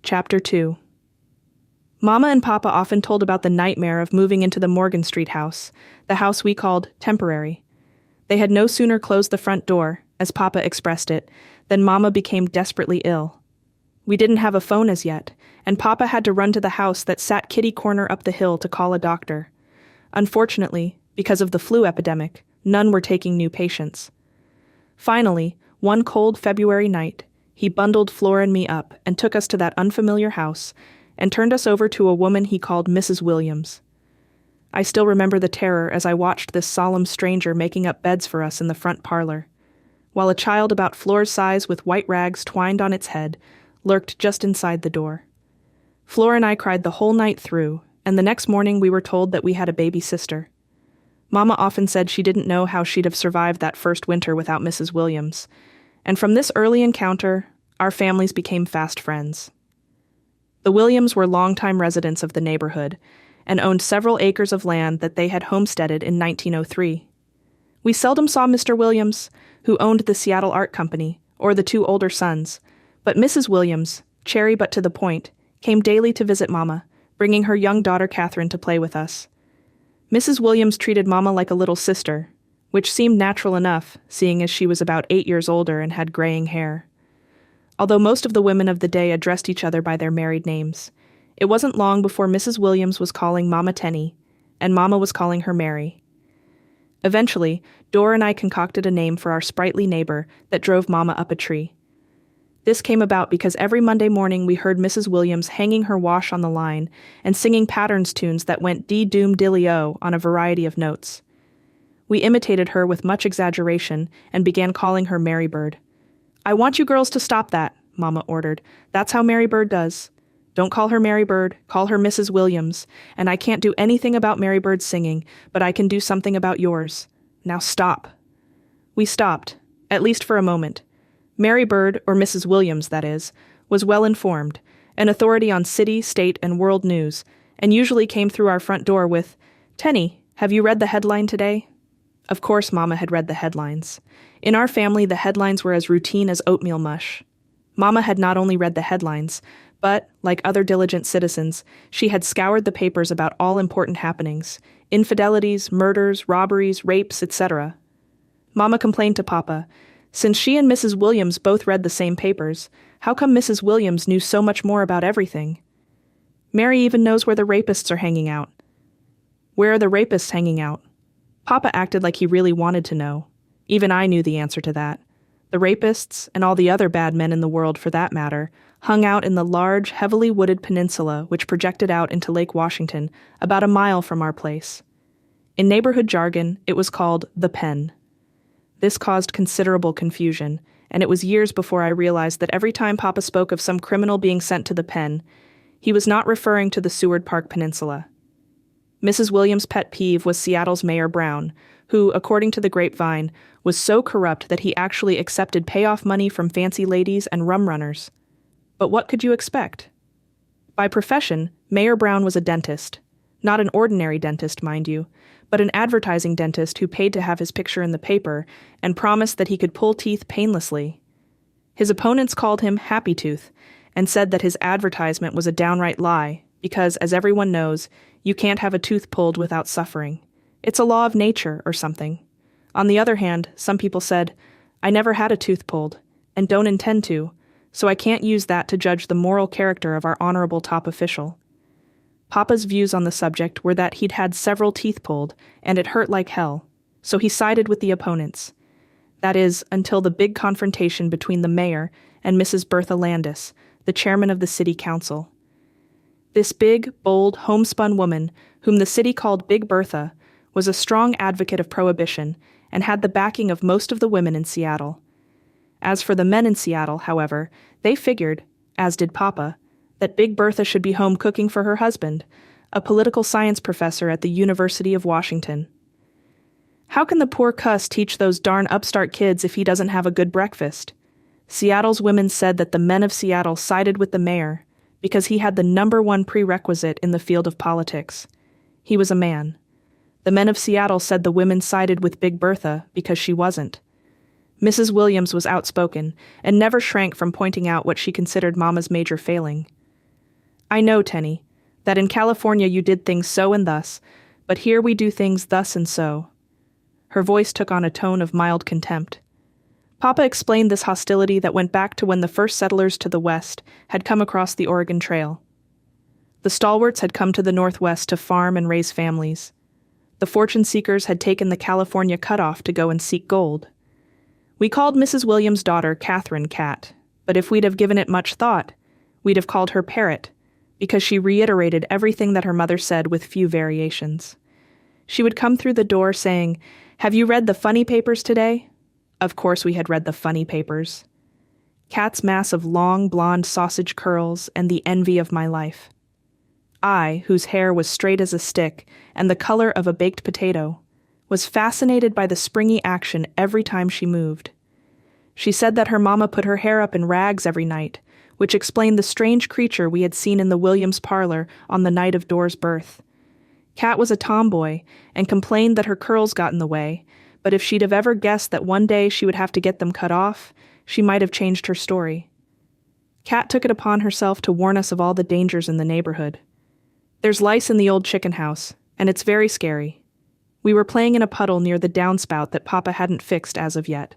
Chapter 2. Mama and Papa often told about the nightmare of moving into the Morgan Street house, the house we called temporary. They had no sooner closed the front door, as Papa expressed it, than Mama became desperately ill. We didn't have a phone as yet, and Papa had to run to the house that sat kitty corner up the hill to call a doctor. Unfortunately, because of the flu epidemic, none were taking new patients. Finally, one cold February night, he bundled Flora and me up and took us to that unfamiliar house and turned us over to a woman he called Mrs. Williams. I still remember the terror as I watched this solemn stranger making up beds for us in the front parlor, while a child about Flora's size with white rags twined on its head lurked just inside the door. Flora and I cried the whole night through, and the next morning we were told that we had a baby sister. Mama often said she didn't know how she'd have survived that first winter without Mrs. Williams, and from this early encounter, our families became fast friends. The Williams were longtime residents of the neighborhood and owned several acres of land that they had homesteaded in 1903. We seldom saw Mr. Williams, who owned the Seattle Art Company, or the two older sons, but Mrs. Williams, chary but to the point, came daily to visit Mama, bringing her young daughter Catherine to play with us. Mrs. Williams treated Mama like a little sister, which seemed natural enough, seeing as she was about 8 years older and had graying hair. Although most of the women of the day addressed each other by their married names, it wasn't long before Mrs. Williams was calling Mama Tenny, and Mama was calling her Mary. Eventually, Dora and I concocted a name for our sprightly neighbor that drove Mama up a tree. This came about because every Monday morning we heard Mrs. Williams hanging her wash on the line and singing patterns tunes that went dee-doom-dilly-o on a variety of notes. We imitated her with much exaggeration and began calling her Mary Bird. "I want you girls to stop that," Mama ordered. "That's how Mary Bird does. Don't call her Mary Bird, call her Mrs. Williams, and I can't do anything about Mary Bird's singing, but I can do something about yours. Now stop." We stopped, at least for a moment. Mary Bird, or Mrs. Williams, that is, was well informed, an authority on city, state, and world news, and usually came through our front door with, "Tenny, have you read the headline today?" Of course Mama had read the headlines. In our family, the headlines were as routine as oatmeal mush. Mama had not only read the headlines, but, like other diligent citizens, she had scoured the papers about all important happenings, infidelities, murders, robberies, rapes, etc. Mama complained to Papa, since she and Mrs. Williams both read the same papers, how come Mrs. Williams knew so much more about everything? Mary even knows where the rapists are hanging out. Where are the rapists hanging out? Papa acted like he really wanted to know. Even I knew the answer to that. The rapists, and all the other bad men in the world for that matter, hung out in the large, heavily wooded peninsula which projected out into Lake Washington about a mile from our place. In neighborhood jargon, it was called the Pen. This caused considerable confusion, and it was years before I realized that every time Papa spoke of some criminal being sent to the pen, he was not referring to the Seward Park Peninsula. Mrs. Williams' pet peeve was Seattle's Mayor Brown, who, according to the grapevine, was so corrupt that he actually accepted payoff money from fancy ladies and rum runners. But what could you expect? By profession, Mayor Brown was a dentist. Not an ordinary dentist, mind you, but an advertising dentist who paid to have his picture in the paper and promised that he could pull teeth painlessly. His opponents called him Happy Tooth and said that his advertisement was a downright lie because, as everyone knows, you can't have a tooth pulled without suffering. It's a law of nature or something. On the other hand, some people said, "I never had a tooth pulled, and don't intend to, so I can't use that to judge the moral character of our honorable top official." Papa's views on the subject were that he'd had several teeth pulled, and it hurt like hell, so he sided with the opponents. That is, until the big confrontation between the mayor and Mrs. Bertha Landis, the chairman of the city council. This big, bold, homespun woman, whom the city called Big Bertha, was a strong advocate of prohibition and had the backing of most of the women in Seattle. As for the men in Seattle, however, they figured, as did Papa, that Big Bertha should be home cooking for her husband, a political science professor at the University of Washington. How can the poor cuss teach those darn upstart kids if he doesn't have a good breakfast? Seattle's women said that the men of Seattle sided with the mayor because he had the #1 prerequisite in the field of politics. He was a man. The men of Seattle said the women sided with Big Bertha because she wasn't. Mrs. Williams was outspoken and never shrank from pointing out what she considered Mama's major failing. I know, Tenny, that in California you did things so and thus, but here we do things thus and so. Her voice took on a tone of mild contempt. Papa explained this hostility that went back to when the first settlers to the west had come across the Oregon Trail. The stalwarts had come to the Northwest to farm and raise families. The fortune seekers had taken the California cutoff to go and seek gold. We called Mrs. Williams' daughter Catherine Cat, but if we'd have given it much thought, we'd have called her Parrot, because she reiterated everything that her mother said with few variations. She would come through the door saying, "Have you read the funny papers today?" Of course we had read the funny papers. Cat's mass of long, blonde sausage curls and the envy of my life. I, whose hair was straight as a stick and the color of a baked potato, was fascinated by the springy action every time she moved. She said that her mama put her hair up in rags every night, which explained the strange creature we had seen in the Williams parlor on the night of Dor's birth. Cat was a tomboy and complained that her curls got in the way, but if she'd have ever guessed that one day she would have to get them cut off, she might have changed her story. Cat took it upon herself to warn us of all the dangers in the neighborhood. There's lice in the old chicken house, and it's very scary. We were playing in a puddle near the downspout that Papa hadn't fixed as of yet.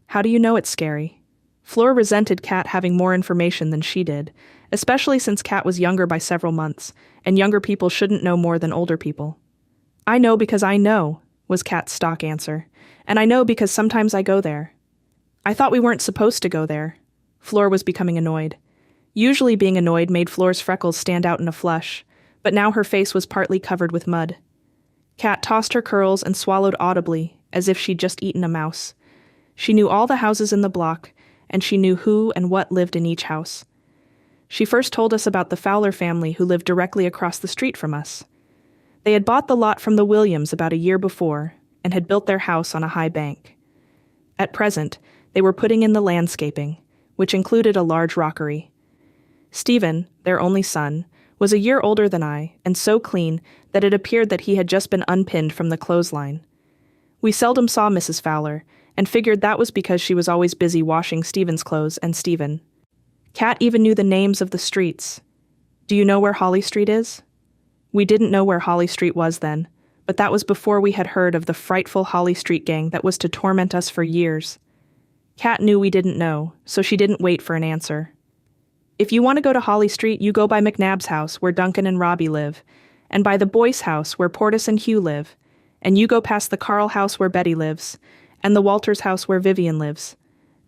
How do you know it's scary? Flora resented Cat having more information than she did, especially since Cat was younger by several months, and younger people shouldn't know more than older people. I know because I know, was Cat's stock answer, and I know because sometimes I go there. I thought we weren't supposed to go there. Flora was becoming annoyed. Usually being annoyed made Flora's freckles stand out in a flush, but now her face was partly covered with mud. Cat tossed her curls and swallowed audibly, as if she'd just eaten a mouse. She knew all the houses in the block, and she knew who and what lived in each house. She first told us about the Fowler family who lived directly across the street from us. They had bought the lot from the Williams about a year before, and had built their house on a high bank. At present, they were putting in the landscaping, which included a large rockery. Stephen, their only son, was a year older than I, and so clean that it appeared that he had just been unpinned from the clothesline. We seldom saw Mrs. Fowler, and figured that was because she was always busy washing Stephen's clothes and Stephen. Cat even knew the names of the streets. Do you know where Holly Street is? We didn't know where Holly Street was then, but that was before we had heard of the frightful Holly Street gang that was to torment us for years. Cat knew we didn't know, so she didn't wait for an answer. If you want to go to Holly Street, you go by McNabb's house, where Duncan and Robbie live, and by the Boyce house, where Portis and Hugh live, and you go past the Carl house where Betty lives, and the Walters house where Vivian lives.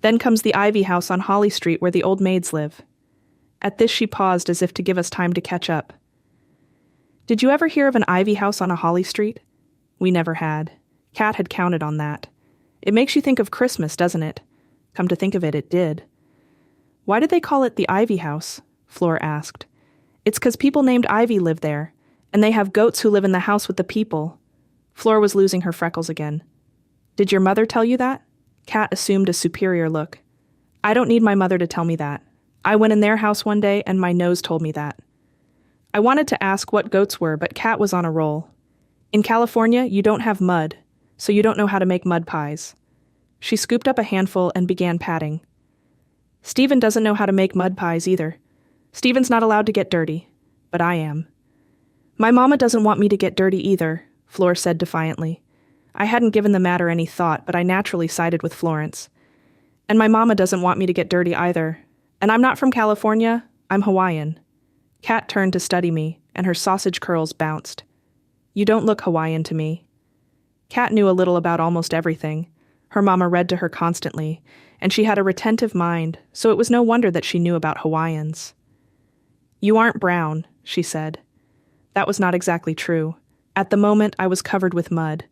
Then comes the Ivy house on Holly Street where the old maids live. At this she paused as if to give us time to catch up. Did you ever hear of an Ivy house on a Holly Street? We never had. Cat had counted on that. It makes you think of Christmas, doesn't it? Come to think of it, it did. Why did they call it the Ivy house? Flora asked. It's 'cause people named Ivy live there, and they have goats who live in the house with the people. Flora was losing her freckles again. Did your mother tell you that? Cat assumed a superior look. I don't need my mother to tell me that. I went in their house one day and my nose told me that. I wanted to ask what goats were, but Cat was on a roll. In California, you don't have mud, so you don't know how to make mud pies. She scooped up a handful and began patting. Stephen doesn't know how to make mud pies either. Stephen's not allowed to get dirty, but I am. My mama doesn't want me to get dirty either, Flora said defiantly. I hadn't given the matter any thought, but I naturally sided with Florence. And my mama doesn't want me to get dirty either. And I'm not from California, I'm Hawaiian. Cat turned to study me, and her sausage curls bounced. You don't look Hawaiian to me. Cat knew a little about almost everything. Her mama read to her constantly, and she had a retentive mind, so it was no wonder that she knew about Hawaiians. You aren't brown, she said. That was not exactly true. At the moment, I was covered with mud.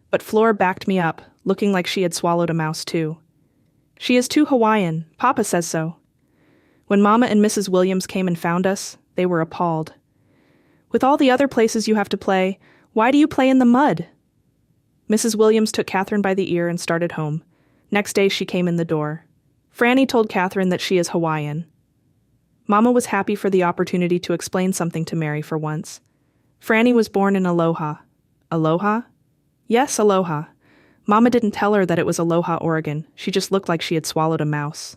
But Flora backed me up, looking like she had swallowed a mouse too. She is too Hawaiian. Papa says so. When Mama and Mrs. Williams came and found us, they were appalled. With all the other places you have to play, why do you play in the mud? Mrs. Williams took Catherine by the ear and started home. Next day she came in the door. Franny told Catherine that she is Hawaiian. Mama was happy for the opportunity to explain something to Mary for once. Franny was born in Aloha. Aloha? Yes, Aloha. Mama didn't tell her that it was Aloha, Oregon. She just looked like she had swallowed a mouse.